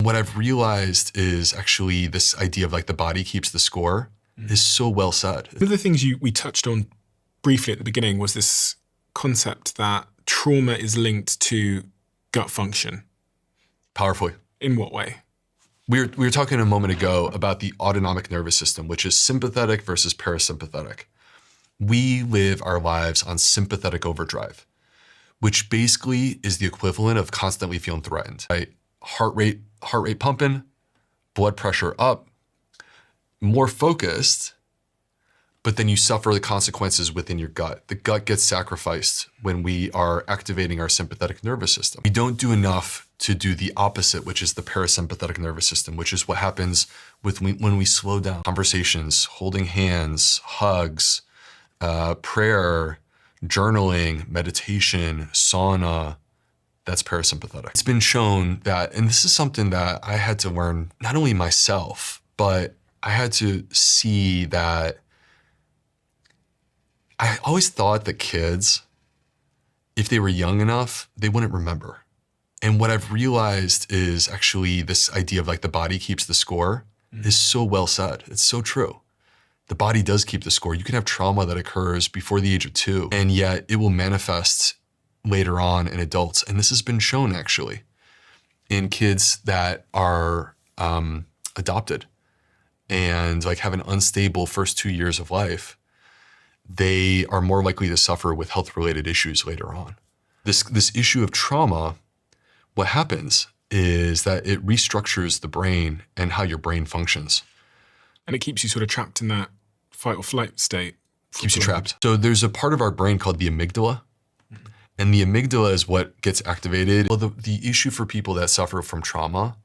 what I've realized is actually this idea of like the body keeps the score is so well said. One of the things we touched on briefly at the beginning was this concept that trauma is linked to gut function. Powerfully. In what way? We were talking a moment ago about the autonomic nervous system, which is sympathetic versus parasympathetic. We live our lives on sympathetic overdrive, which basically is the equivalent of constantly feeling threatened, right? Heart rate pumping, blood pressure up, more focused, but then you suffer the consequences within your gut. The gut gets sacrificed when we are activating our sympathetic nervous system. We don't do enough to do the opposite, which is the parasympathetic nervous system, which is what happens when we slow down. Conversations, holding hands, hugs, prayer, journaling, meditation, sauna, that's parasympathetic. It's been shown that, and this is something that I had to learn not only myself, but I had to see that I always thought that kids, if they were young enough, they wouldn't remember. And what I've realized is actually this idea of like the body keeps the score is so well said. It's so true. The body does keep the score. You can have trauma that occurs before the age of 2, and yet it will manifest later on in adults. And this has been shown actually in kids that are adopted and like have an unstable first 2 years of life. They are more likely to suffer with health-related issues later on. This issue of trauma, what happens is that it restructures the brain and how your brain functions. And it keeps you sort of trapped in that fight or flight state. Keeps you trapped. So there's a part of our brain called the amygdala. And the amygdala is what gets activated. Well, the issue for people that suffer from trauma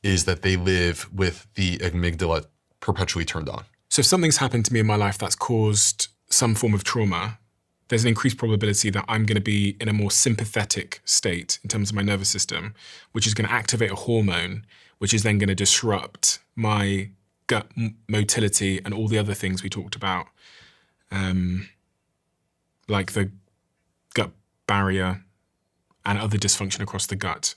is that they live with the amygdala perpetually turned on. So if something's happened to me in my life that's caused some form of trauma, there's an increased probability that I'm going to be in a more sympathetic state in terms of my nervous system, which is going to activate a hormone, which is then going to disrupt my gut motility and all the other things we talked about, like the gut barrier and other dysfunction across the gut.